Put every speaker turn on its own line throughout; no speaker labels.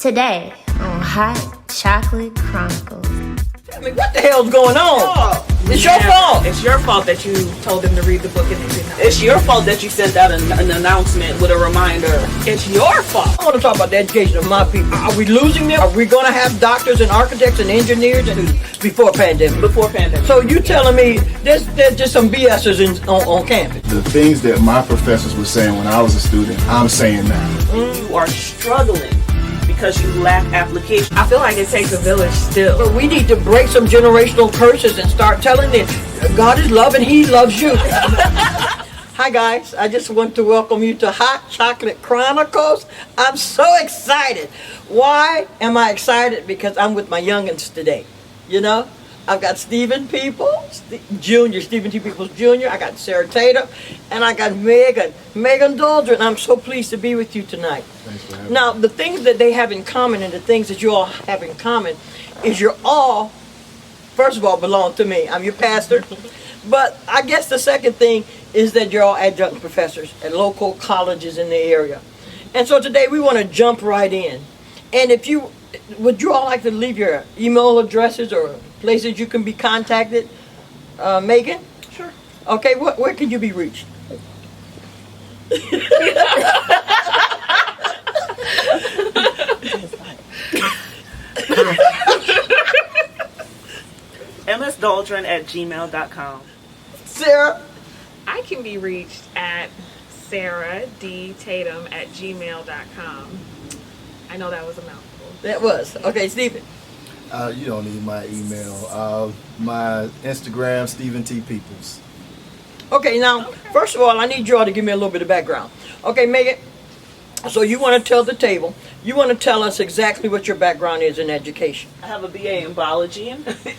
Today on Hot Chocolate Chronicles.
I mean, what the hell's going on? It's your fault.
It's your fault that you told them to read the book and they did not.
It's your fault that you sent out an announcement with a reminder.
It's your fault.
I want to talk about the education of my people. Are we losing them? Are we going to have doctors and architects and engineers before pandemic?
Before pandemic.
So you telling me there's just some BSers on campus?
The things that my professors were saying when I was a student, I'm saying now.
You are struggling because you lack application. I feel like it takes a village still.
But we need to break some generational curses and start telling them God is love and He loves you. Hi guys, I just want to welcome you to Hot Chocolate Chronicles. I'm so excited. Why am I excited? Because I'm with my youngins today. You know, I've got Stephen Peoples Jr., Stephen T. Peoples Jr., I got Sara Tatum, and I got Megan Doldron. I'm so pleased to be with you tonight.
Thanks for having
Now, the things that they have in common and the things that you all have in common is you're all, first of all, belong to me. I'm your pastor. But I guess the second thing is that you're all adjunct professors at local colleges in the area. And so today we want to jump right in. And would you all like to leave your email addresses or places you can be contacted? Megan?
Sure.
Okay, where can you be reached?
msdoldron@gmail.com.
Sarah?
I can be reached at saradtatum@gmail.com. I know that was a mouthful.
That was. Okay, Stephen.
You don't need my email. My Instagram, Stephen T. Peoples.
Okay, now, first of all, I need you all to give me a little bit of background. Okay, Megan, so you want to tell the table, you want to tell us exactly what your background is in education.
I have a BA in biology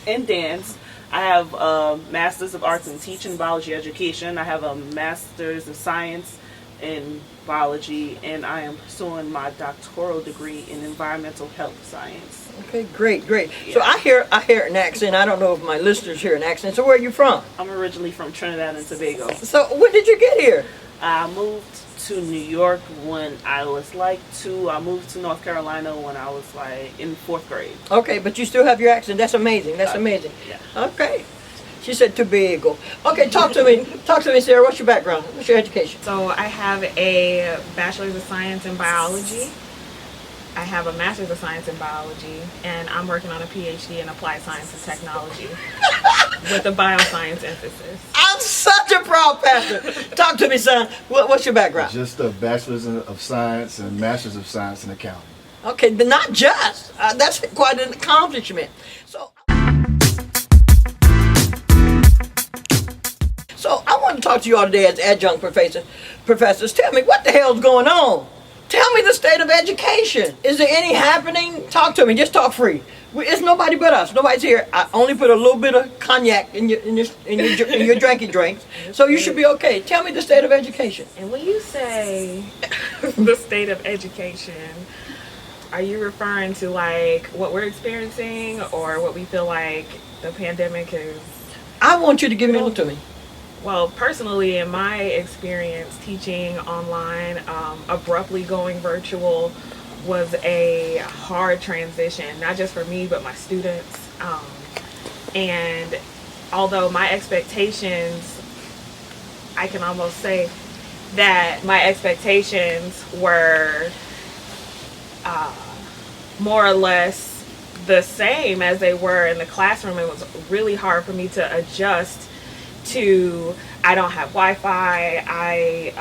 and dance. I have a Master's of Arts in Teaching Biology Education. I have a Master's of Science in Biology, and I am pursuing my doctoral degree in Environmental Health Science.
Okay, great.
Yeah.
So I hear an accent. I don't know if my listeners hear an accent. So where are you from?
I'm originally from Trinidad and Tobago.
So when did you get here?
I moved to New York when I was I moved to North Carolina when I was in 4th grade.
Okay, but you still have your accent. That's amazing. That's amazing.
Yeah.
Okay. She said Tobago. Okay, talk to me. Talk to me, Sarah. What's your background? What's your education?
So I have a Bachelor's of Science in Biology. I have a Master's of Science in Biology, and I'm working on a PhD in Applied Science and Technology with a bioscience emphasis.
I'm such a proud pastor. Talk to me, son. What's your background?
Just a Bachelor's of Science and Master's of Science in Accounting.
Okay, but not just. That's quite an accomplishment. So I want to talk to you all today as adjunct professors. Tell me, what the hell's going on? Tell me the state of education. Is there any happening? Talk to me. Just talk free. It's nobody but us. Nobody's here. I only put a little bit of cognac in your drinky drinks, so you should be okay. Tell me the state of education.
And when you say the state of education, are you referring to what we're experiencing or what we feel like the pandemic is?
I want you to give it to me.
Well, personally, in my experience teaching online, abruptly going virtual was a hard transition, not just for me, but my students. And although my expectations, I can almost say that my expectations were more or less the same as they were in the classroom, it was really hard for me to adjust to, I don't have Wi-Fi, I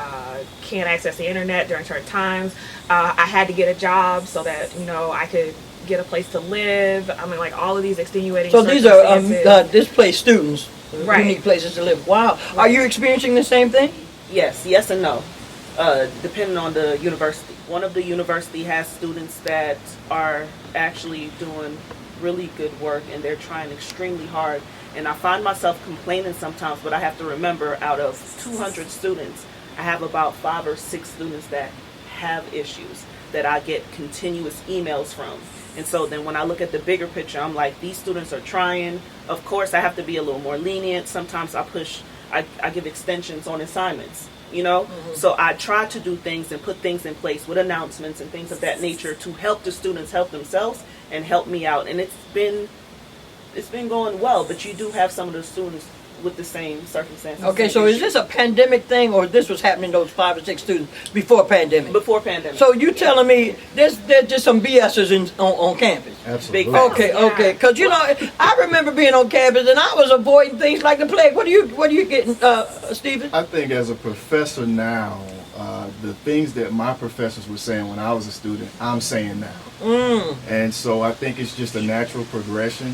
can't access the internet during certain times. I had to get a job so that I could get a place to live. I mean, all of these extenuating
circumstances. So these are displaced students
right.
who need places to live. Wow. Right. Are you experiencing the same thing?
Yes and no, depending on the university. One of the university has students that are actually doing really good work and they're trying extremely hard. And I find myself complaining sometimes, but I have to remember out of 200 students, I have about 5 or 6 students that have issues that I get continuous emails from. And so then when I look at the bigger picture, I'm like, these students are trying. Of course, I have to be a little more lenient. Sometimes I give extensions on assignments. you know? So I try to do things and put things in place with announcements and things of that nature to help the students help themselves and help me out. And it's been going well, but you do have some of the students with the same circumstances.
Okay,
same
so is
issues.
this a pandemic thing, or this was happening to those 5 or 6 students before pandemic?
Before pandemic.
So you telling me there's just some BSers on campus?
Absolutely.
Big facts.
Okay,
Yeah.
okay, because I remember being on campus and I was avoiding things like the plague. What are you getting, Stephen?
I think as a professor now, the things that my professors were saying when I was a student, I'm saying now. And so I think it's just a natural progression.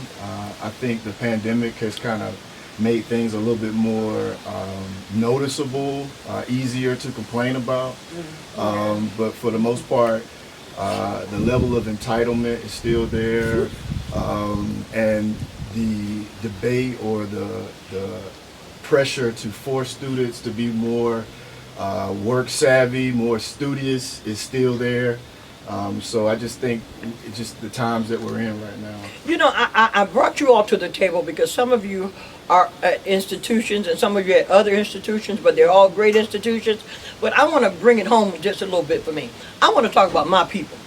I think the pandemic has kind of made things a little bit more noticeable, easier to complain about. But for the most part, the level of entitlement is still there, and the debate or the pressure to force students to be more work savvy, more studious is still there. So I just think it's just the times that we're in right now.
I brought you all to the table because some of you are at institutions and some of you at other institutions, but they're all great institutions. But I want to bring it home just a little bit for me. I want to talk about my people.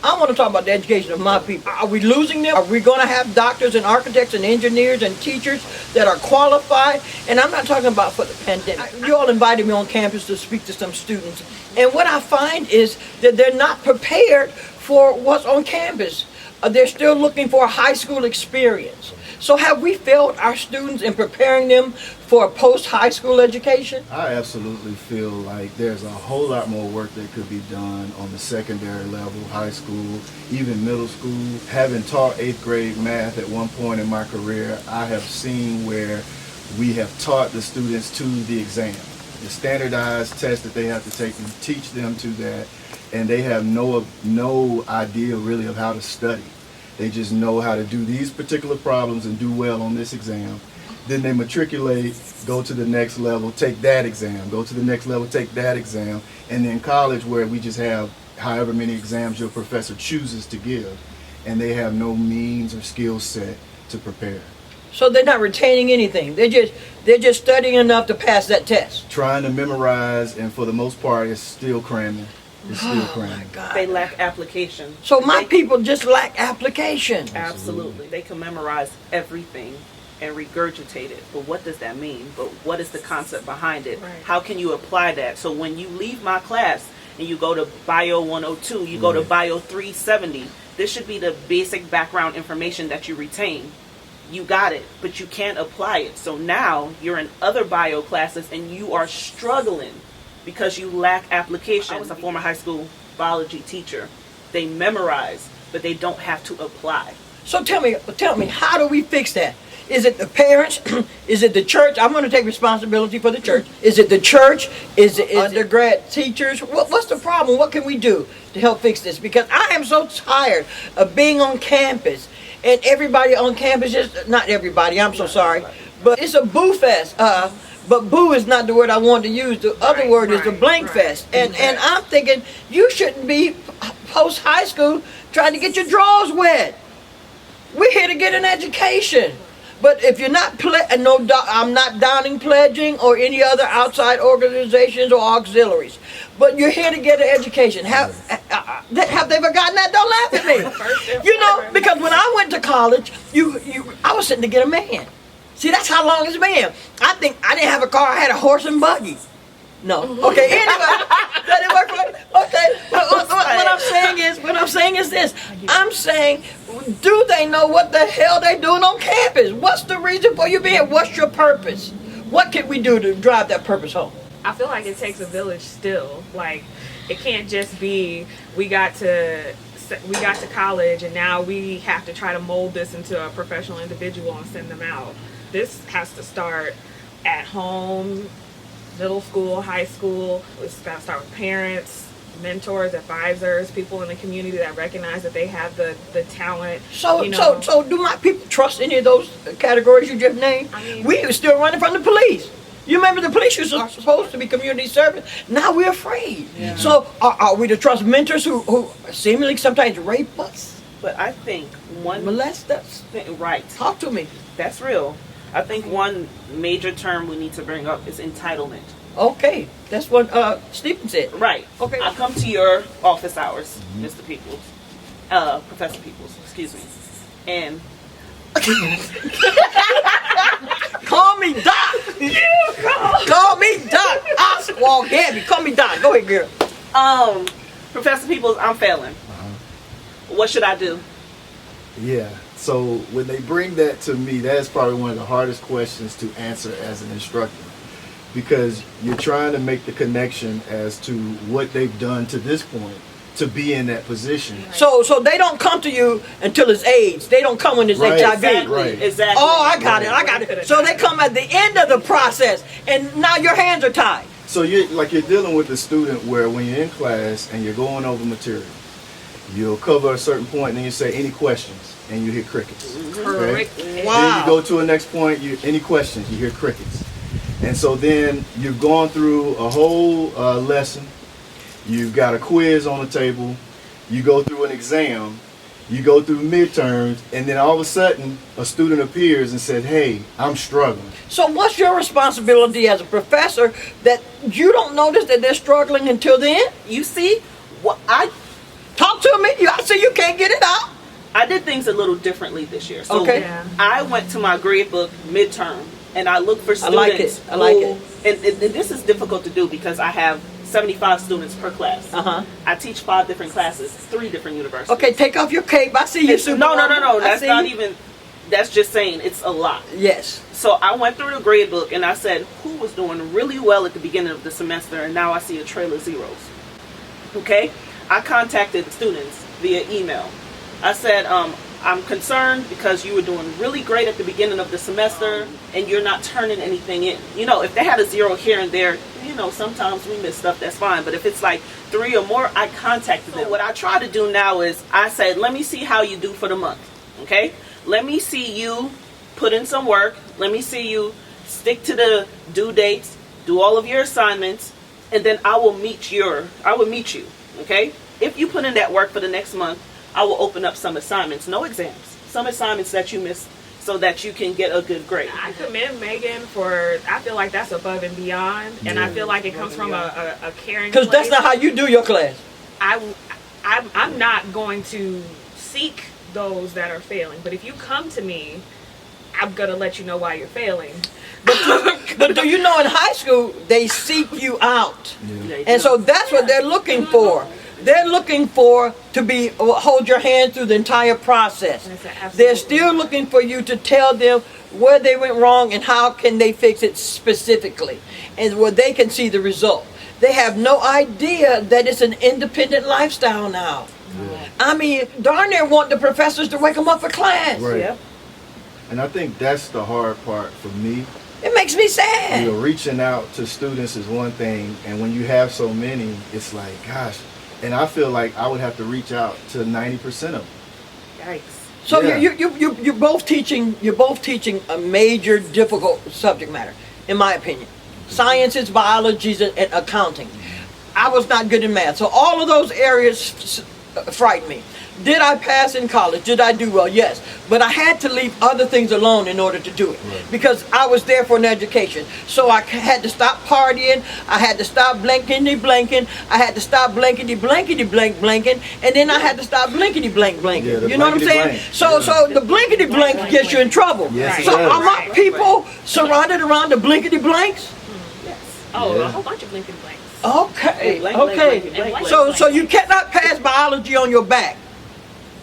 I want to talk about the education of my people. Are we losing them? Are we going to have doctors and architects and engineers and teachers that are qualified? And I'm not talking about for the pandemic. You all invited me on campus to speak to some students. And what I find is that they're not prepared for what's on campus. They're still looking for a high school experience. So have we failed our students in preparing them for a post-high school education?
I absolutely feel like there's a whole lot more work that could be done on the secondary level, high school, even middle school. Having taught 8th grade math at one point in my career, I have seen where we have taught the students to the exam. The standardized test that they have to take and teach them to that, and they have no idea really of how to study. They just know how to do these particular problems and do well on this exam. Then they matriculate, go to the next level, take that exam, go to the next level, take that exam. And then college, where we just have however many exams your professor chooses to give, and they have no means or skill set to prepare.
So they're not retaining anything. They're just studying enough to pass that test.
Trying to memorize, and for the most part, it's still cramming. It's still cramming.
God.
They lack application.
So my people just lack application.
Absolutely. They can memorize everything and regurgitate it. But what does that mean? But what is the concept behind it?
Right.
How can you apply that? So when you leave my class and you go to Bio 102, you go to Bio 370, this should be the basic background information that you retain. You got it, but you can't apply it. So now you're in other bio classes and you are struggling because you lack application. I was a former high school biology teacher. They memorize, but they don't have to apply.
So tell me, how do we fix that? Is it the parents? Is it the church? I'm going to take responsibility for the church. Is it the church? Is it undergrad teachers? What's the problem? What can we do to help fix this? Because I am so tired of being on campus and everybody on campus is, not everybody, I'm so sorry, but it's a boo fest. But boo is not the word I want to use. The other word is the blank fest. And I'm thinking you shouldn't be post high school trying to get your drawers wet. We're here to get an education. But if you're not, I'm not downing pledging or any other outside organizations or auxiliaries. But you're here to get an education. Have they forgotten that? Don't laugh at me. Because when I went to college, I was sitting to get a man. See, that's how long it's been. I think I didn't have a car. I had a horse and buggy. No. Okay. Anyway, that didn't work for me. Okay. What I'm saying is this. I'm saying, do they know what the hell they're doing on campus? What's the reason for you being here? What's your purpose? What can we do to drive that purpose home?
I feel like it takes a village still. Like, it can't just be we got to college and now we have to try to mold this into a professional individual and send them out. This has to start at home, middle school, high school. It's got to start with parents, mentors, advisors, people in the community that recognize that they have the talent.
So do my people trust any of those categories you just named?
I mean,
we were still running from the police. You remember the police was supposed to be community service. Now we're afraid. Yeah. So are we to trust mentors who seemingly sometimes rape us?
But I think
molest us?
Right.
Talk to me.
That's real. I think one major term we need to bring up is entitlement.
Okay, that's what Stephen said.
Right.
Okay.
I come to your office hours, Mr. Peoples, Professor Peoples, excuse me, and
Call me Doc. Call me Doc. Oswald Gabby. Call me Doc. Go ahead, girl.
Professor Peoples, I'm failing. What should I do?
Yeah. So when they bring that to me, that's probably one of the hardest questions to answer as an instructor, because you're trying to make the connection as to what they've done to this point to be in that position.
So they don't come to you until it's AIDS. They don't come when it's
Right.
HIV.
Exactly.
Right.
Exactly.
Oh, I got it. So they come at the end of the process, and now your hands are tied.
So you're dealing with a student where when you're in class and you're going over material, you'll cover a certain point and then you say, any questions? And you hear crickets.
Correct.
Then
Wow.
you go to a next point, any questions? You hear crickets. And so then you've gone through a whole lesson. You've got a quiz on the table. You go through an exam. You go through midterms. And then all of a sudden, a student appears and said, hey, I'm struggling.
So what's your responsibility as a professor that you don't notice that they're struggling until then?
You see, what I
Talk to me. I see you can't get it out.
did things a little differently this year. So
Okay.
Yeah.
I went to my grade book midterm, and I looked for
I
students.
like it. I like it.
And this is difficult to do because I have 75 students per class.
Uh-huh.
I teach 5 different classes, 3 different universities.
Okay, take off your cape. I see you.
No.
I
That's
see
not
you.
even. That's just saying it's a lot.
Yes.
So I went through the grade book and I said who was doing really well at the beginning of the semester, and now I see a trail of zeros. Okay, I contacted students via email. I said, I'm concerned because you were doing really great at the beginning of the semester and you're not turning anything in. You know, if they had a 0 here and there, you know, sometimes we miss stuff, that's fine. But if it's like 3 or more, I contacted them. What I try to do now is I said, let me see how you do for the month. Okay? Let me see you put in some work. Let me see you stick to the due dates, do all of your assignments, and then I will meet you. Okay? If you put in that work for the next month, I will open up some assignments, no exams, some assignments that you missed so that you can get a good grade.
I commend Megan for, I feel like that's above and beyond, and I feel like it comes from a caring
Because that's
place.
not how you do your class.
I'm not going to seek those that are failing, but if you come to me, I'm going to let you know why you're failing.
But do you know in high school, they seek you out.
They
And
do.
so that's what they're looking for. They're looking for to be hold your hand through the entire process.
Yes, absolutely.
They're still looking for you to tell them where they went wrong and how can they fix it specifically, and where they can see the result. They have no idea that it's an independent lifestyle now. I mean, darn near want the professors to wake them up for class.
Right.
Yep.
And I think that's the hard part for me.
It makes me sad.
You know, reaching out to students is one thing, and when you have so many, it's like, gosh. And I feel like I would have to reach out to 90% of them.
Yikes.
So
Yeah.
you're both teaching a major difficult subject matter, in my opinion. Sciences, biologies, and accounting. I was not good in math, so all of those areas frighten me. Did I pass in college? Did I do well? Yes. But I had to leave other things alone in order to do it.
Right.
Because I was there for an education. So I had to stop partying. I had to stop blankety-blanking. I had to stop blankety-blanking. And then I had to stop blankety-blanking.
Yeah, the
You know what I'm saying?
blankety-blank.
So
Yeah.
the blankety-blank gets you in trouble.
Yes, it
So
does.
are my people surrounded around the blankety-blanks?
Yes.
Oh,
Yeah.
a whole bunch of blinking blanks.
Okay.
Blank,
Okay.
blank, blank, blank,
So you cannot pass biology on your back.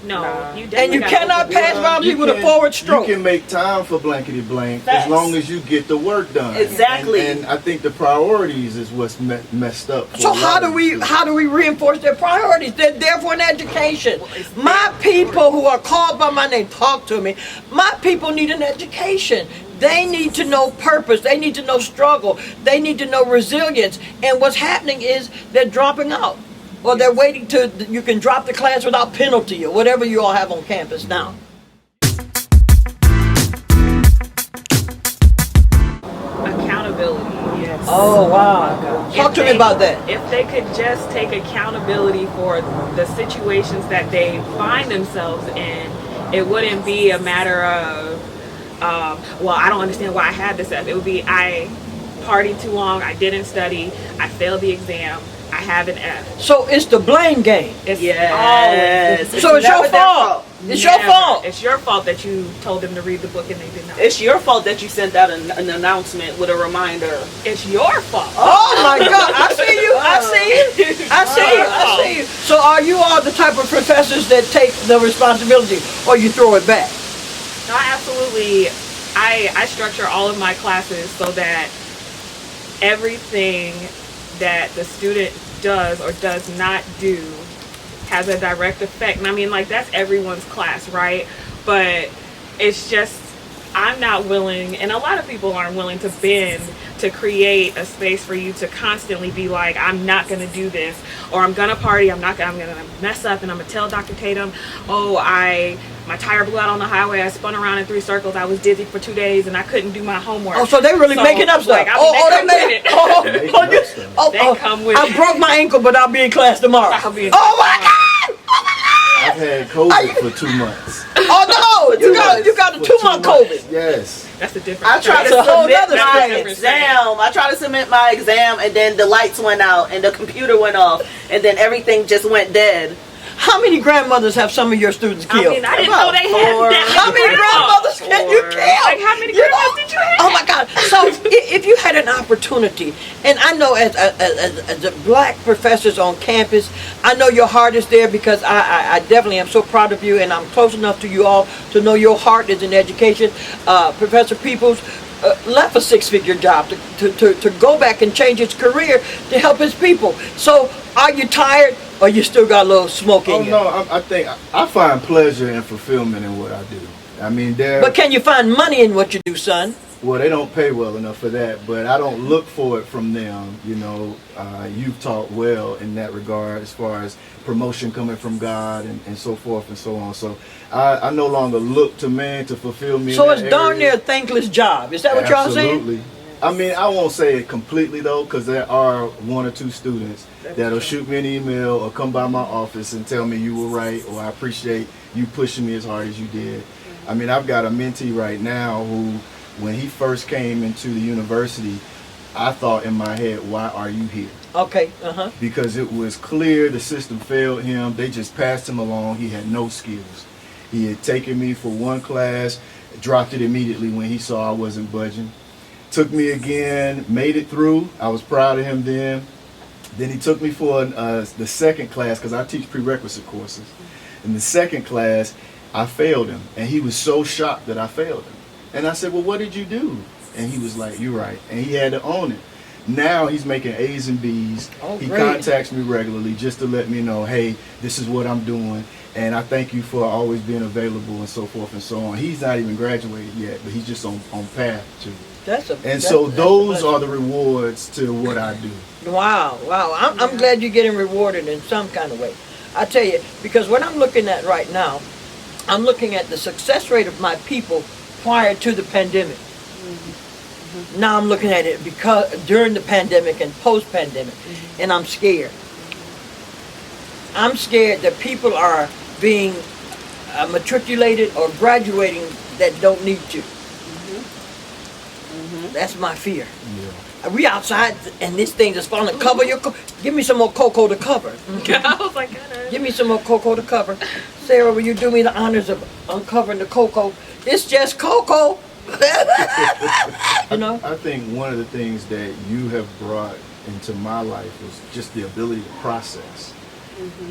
No,
Nah.
you
And
definitely
you
gotta
cannot
open-
pass biology with a forward stroke.
You can make time for blankety blank
Facts.
as long as you get the work done.
Exactly.
And I think the priorities is what's messed up. for
So
a lot
how
of
do we
students.
how do we reinforce their priorities? They're there for an education. My people who are called by my name, talk to me. My people need an education. They need to know purpose. They need to know struggle. They need to know resilience. And what's happening is they're dropping out. Or they're waiting to, you can drop the class without penalty or whatever you all have on campus now.
Accountability.
Yes.
Oh, wow. Talk
If
to me
they-
about that.
If they could just take accountability for the situations that they find themselves in, it wouldn't be a matter of, well, I don't understand why I had this. It would be, partied too long, I didn't study, I failed the exam, I have an F.
So it's the blame game.
It's
Yes.
always,
So it's your
never their
fault. It's your
never.
fault.
It's your fault that you told them to read the book and they did not.
It's your fault that you sent out an announcement with a reminder.
It's your fault.
Oh my God! I see you. I see you. I see you. I see you. So are you all the type of professors that take the responsibility, or you throw it back?
No, absolutely. I structure all of my classes so that everything that the student does or does not do has a direct effect. And I mean, like, that's everyone's class, right? But it's just, I'm not willing, and a lot of people aren't willing to bend to create a space for you to constantly be like, I'm not going to do this, or I'm going to party, I'm going to mess up, and I'm going to tell Dr. Tatum, oh, my tire blew out on the highway, I spun around in 3 circles, I was dizzy for 2 days, and I couldn't do my homework.
Oh, so they really making up stuff.
Like, I mean,
they
come with
I
it.
broke my ankle, but I'll be in class tomorrow.
I'll be in
Oh
class
my God! Oh my God!
I've had COVID for 2 months.
Oh no! You got a
For
2-month
2 months.
COVID.
Yes.
That's a different
I tried
That's a
to
whole
submit
nother
my
thing.
exam. I tried to submit my exam, and then the lights went out, and the computer went off, and then everything just went dead.
How many grandmothers have some of your students killed?
I mean, I didn't know they
Four.
had that.
How many grandmothers can you kill?
Like, how many grandmas did you have?
Oh my God! So if you had an opportunity, and I know as the black professors on campus, I know your heart is there because I definitely am so proud of you, and I'm close enough to you all to know your heart is in education. Professor Peoples left a 6-figure job to go back and change his career to help his people. So are you tired? Or you still got a little smoke in you?
No, I think I find pleasure and fulfillment in what I do. I mean,
But can you find money in what you do, son?
well, they don't pay well enough for that, but I don't look for it from them. You know, you've taught well in that regard as far as promotion coming from God and so forth and so on. So I no longer look to man to fulfill me.
So
in
it's
that
darn
area.
near a thankless job. Is that what y'all saying?
Absolutely. I mean, I won't say it completely though, because there are 1 or 2 students that'll shoot me an email or come by my office and tell me you were right, or I appreciate you pushing me as hard as you did. I mean, I've got a mentee right now who, when he first came into the university, I thought in my head, why are you here?
Okay,
Because it was clear the system failed him. They just passed him along. He had no skills. He had taken me for 1 class, dropped it immediately when he saw I wasn't budging. Took me again, made it through. I was proud of him then. Then he took me for the 2nd class, because I teach prerequisite courses. In the 2nd class, I failed him, and he was so shocked that I failed him. And I said, well, what did you do? And he was like, you're right. And he had to own it. Now he's making A's and B's.
Oh,
he
great.
contacts me regularly just to let me know, hey, this is what I'm doing. And I thank you for always being available and so forth and so on. He's not even graduated yet, but he's just on path to. Those are the rewards to what I do.
Wow. I'm glad you're getting rewarded in some kind of way. I tell you, because what I'm looking at right now, I'm looking at the success rate of my people prior to the pandemic. Now I'm looking at it because during the pandemic and post-pandemic, and I'm scared. I'm scared that people are being matriculated or graduating that don't need to. That's my fear.
Yeah.
We outside and this thing is falling. Cover your. Give me some more cocoa to cover.
I was like,
Give me some more cocoa to cover. Sarah, will you do me the honors of uncovering the cocoa? It's just cocoa. You know.
I think one of the things that you have brought into my life is just the ability to process,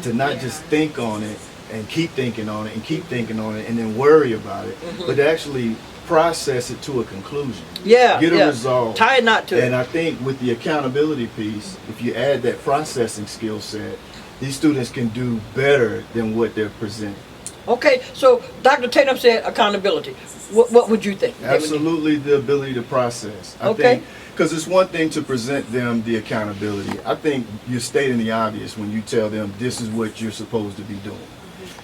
to not just think on it and keep thinking on it and keep thinking on it and then worry about it, but to actually process it to a conclusion.
Yeah.
Get a result.
Tie a knot to it.
And I think with the accountability piece, if you add that processing skill set, these students can do better than what they're presenting.
Okay, so Dr. Tatum said accountability. What would you think?
Absolutely, the ability to process. I think, because it's one thing to present them the accountability. I think you're stating the obvious when you tell them this is what you're supposed to be doing.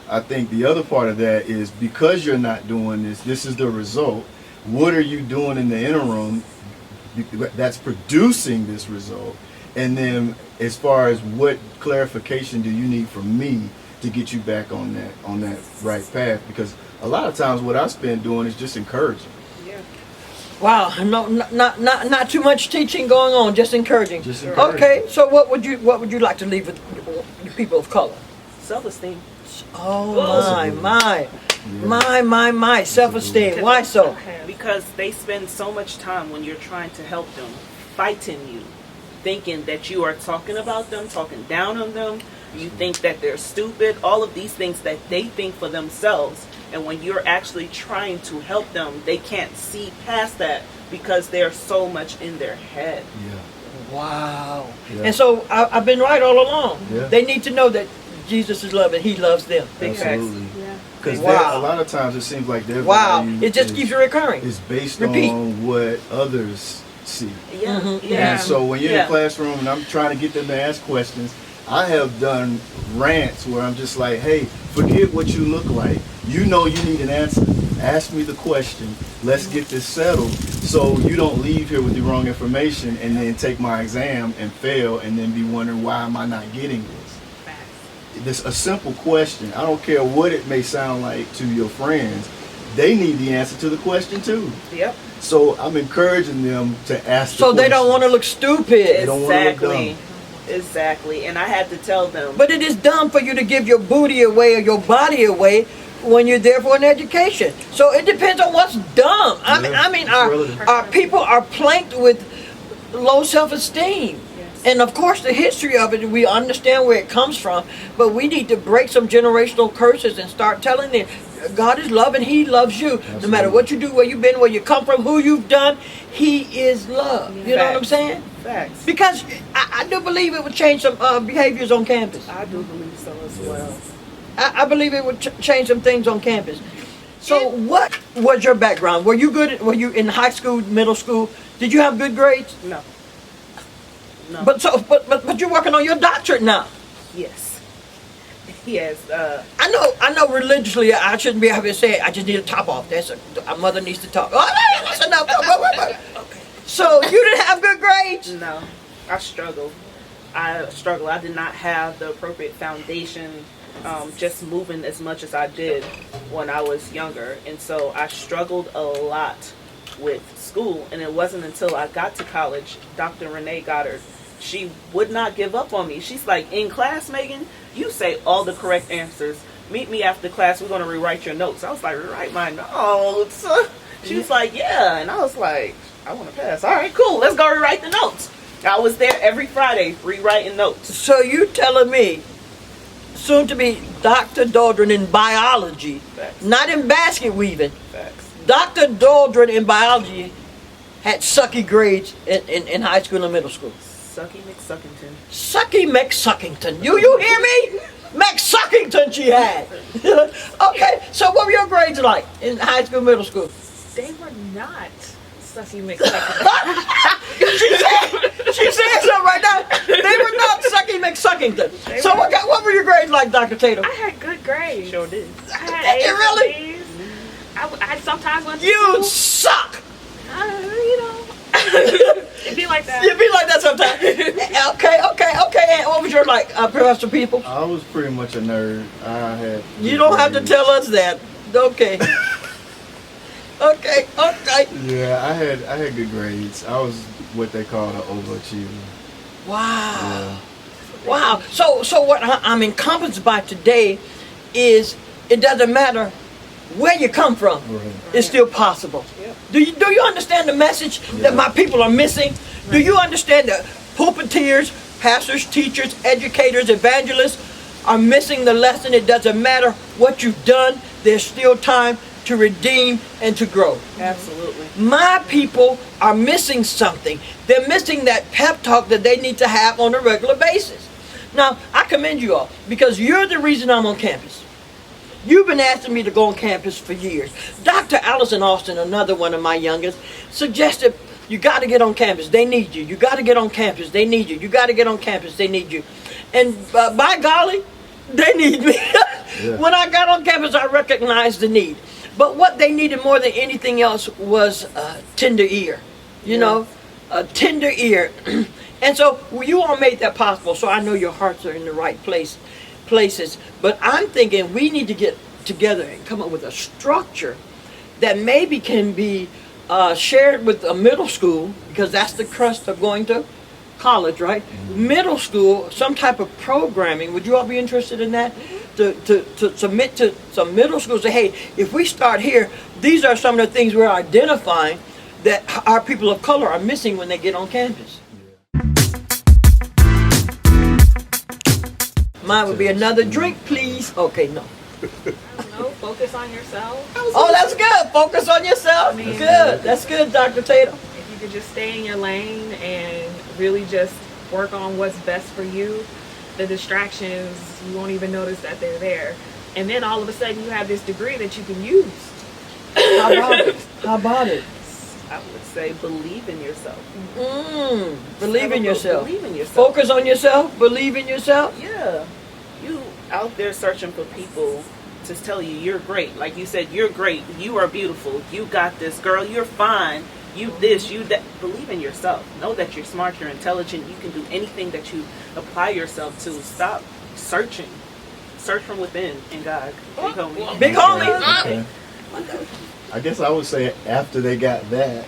I think the other part of that is because you're not doing this, this is the result. What are you doing in the interim that's producing this result? And then as far as what clarification do you need from me to get you back on that right path? Because a lot of times what I spend doing is just encouraging.
Yeah.
Wow, no, not too much teaching going on, just encouraging.
Just encouraging.
Okay, so what would you like to leave with people of color?
Self-esteem.
Oh my, self-esteem. Why so?
Because they spend so much time when you're trying to help them fighting you, thinking that you are talking about them, talking down on them. You think that they're stupid, all of these things that they think for themselves. And when you're actually trying to help them, they can't see past that because they're so much in their head.
Yeah.
Wow.
Yeah.
And so I've been right all along.
Yeah.
They need to know that Jesus is love and he loves them.
Big facts.
Absolutely.
Yeah.
Because
Wow.
a lot of times it seems like their
Wow.
value
It just keeps recurring.
is based
Repeat.
on what others see.
Yeah,
Mhm.
yeah.
And so when you're in
Yeah.
the classroom and I'm trying to get them to ask questions, I have done rants where I'm just like, hey, forget what you look like. You know you need an answer. Ask me the question. Let's get this settled so you don't leave here with the wrong information and then take my exam and fail and then be wondering why am I not getting this. This a simple question. I don't care what it may sound like to your friends. They need the answer to the question too.
Yep.
So I'm encouraging them to ask the
So they don't
question.
want to look stupid.
don't wanna look
Exactly.
dumb.
Exactly. And I had to tell them.
But it is dumb for you to give your booty away or your body away when you're there for an education. So it depends on what's dumb. I mean,
it's relative.
our people are plagued with low self-esteem. And of course, the history of it, we understand where it comes from, but we need to break some generational curses and start telling them God is love and he loves you. No matter what you do, where you've been, where you come from, who you've done, he is love. You know what I'm saying?
Facts.
Because I do believe it would change some behaviors on campus.
I do believe so as well.
I believe it would change some things on campus. So what was your background? Were you good? Were you in high school, middle school? Did you have good grades?
No. No.
But you're working on your doctorate now.
Yes. Yes.
I know religiously I shouldn't be able to say it. I just need a top off. A mother needs to talk. Oh, that's enough. Okay. So you didn't have good grades?
No. I struggled. I did not have the appropriate foundation, just moving as much as I did when I was younger. And so I struggled a lot with school. And it wasn't until I got to college, Dr. Renee Goddard, she would not give up on me. She's like, in class, Megan, you say all the correct answers. Meet me after class. We're going to rewrite your notes. I was like, rewrite my notes? She was like, yeah. And I was like, I want to pass. All right, cool. Let's go rewrite the notes. I was there every Friday rewriting notes.
So you telling me, soon to be Dr. Doldron in biology,
Facts.
not in basket weaving.
Facts.
Dr. Doldron in biology had sucky grades in high school and middle school.
Sucky McSuckington.
Sucky McSuckington. You hear me? McSuckington she had. Okay, so what were your grades like in high school, middle school?
They were not sucky McSucky.
She's saying something right now. They were not Sucky McSuckington. So what were your grades like, Dr. Tatum?
I had good grades.
Sure did.
I had A's
You really?
and B's. I sometimes went to
You
school.
suck.
You know. It'd be like that.
You be like that sometimes. Okay. And what was your Professor People?
I was pretty much a nerd. I had.
You don't have to tell us that. Okay. Okay.
Yeah, I had good grades. I was what they call an overachiever.
Wow.
Yeah.
Wow. So what I'm encompassed by today is it doesn't matter where you come from.
Right.
It's still possible.
Yep.
Do you understand the message that my people are missing? Do you understand that pulpiteers, pastors, teachers, educators, evangelists are missing the lesson? It doesn't matter what you've done. There's still time to redeem and to grow.
Absolutely.
My people are missing something. They're missing that pep talk that they need to have on a regular basis. Now, I commend you all because you're the reason I'm on campus. You've been asking me to go on campus for years. Dr. Allison Austin, another one of my youngest, suggested you got to get on campus. They need you. You got to get on campus. They need you. You got to get on campus. They need you. And by golly, they need me.
Yeah.
When I got on campus, I recognized the need. But what they needed more than anything else was a tender ear. You know, a tender ear. And so you all made that possible. So I know your hearts are in the right places. But I'm thinking we need to get together and come up with a structure that maybe can be shared with a middle school, because that's the crust of going to college, right? Middle school, some type of programming. Would you all be interested in that? To submit to some middle schools, say, hey, if we start here, these are some of the things we're identifying that our people of color are missing when they get on campus. Mine would be another drink, please. Okay, no.
No, focus on yourself.
Oh, that's good. Focus on yourself. Good. That's good, Dr. Tatum.
If you could just stay in your lane and really just work on what's best for you, the distractions, you won't even notice that they're there. And then all of a sudden you have this degree that you can use.
How about it? How about it?
I would say believe in yourself.
Believe in yourself.
Believe in yourself.
Focus on yourself. Believe in yourself.
Yeah. You out there searching for people to tell you you're great. Like you said, you're great. You are beautiful. You got this, girl. You're fine. You this, you that. Believe in yourself. Know that you're smart. You're intelligent. You can do anything that you apply yourself to. Stop searching. Search from within in God. Big homie.
Big homie.
Okay. I guess I would say after they got that,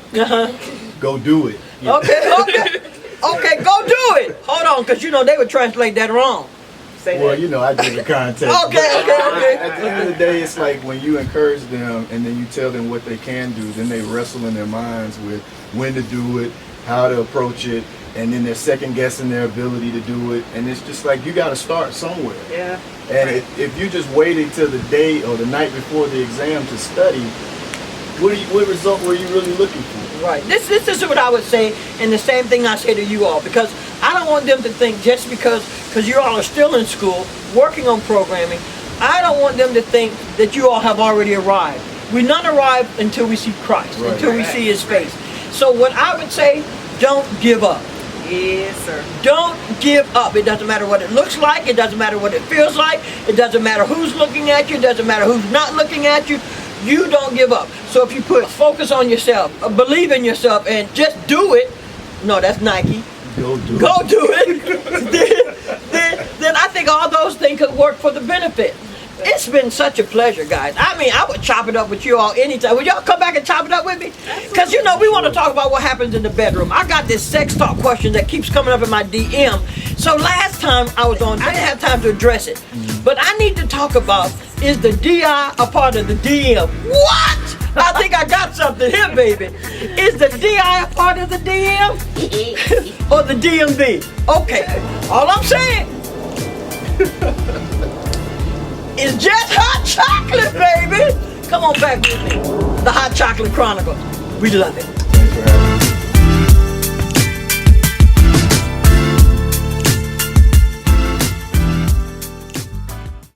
go do it.
Okay, go do it. Hold on, because they would translate that wrong.
Say
Well,
that.
I give the context.
Okay.
At the end of the day, it's like when you encourage them and then you tell them what they can do, then they wrestle in their minds with when to do it, how to approach it, and then they're second guessing their ability to do it. And it's just like you got to start somewhere.
Yeah.
And if you just waited till the day or the night before the exam to study, what result were you really looking for?
Right. This is what I would say, and the same thing I say to you all, because I don't want them to think just because you all are still in school, working on programming, I don't want them to think that you all have already arrived. We're not arrived until we see Christ, until we see His face. So what I would say, don't give up.
Yes, sir.
Don't give up. It doesn't matter what it looks like. It doesn't matter what it feels like. It doesn't matter who's looking at you. It doesn't matter who's not looking at you. You don't give up. So if you put focus on yourself, believe in yourself, and just do it. No, that's Nike.
Go do
it. then I think all those things could work for the benefit. It's been such a pleasure, guys. I mean, I would chop it up with you all anytime. Would y'all come back and chop it up with me? Because, we want to talk about what happens in the bedroom. I got this sex talk question that keeps coming up in my DM. So last time I was on, I didn't have time to address it. But I need to talk about, is the DI a part of the DM? What? I think I got something here, baby. Is the DI a part of the DM? Or the DMV? Okay. All I'm saying is just hot chocolate, baby. Come on back with me. The Hot Chocolate Chronicles. We love it.
Thanks for having me.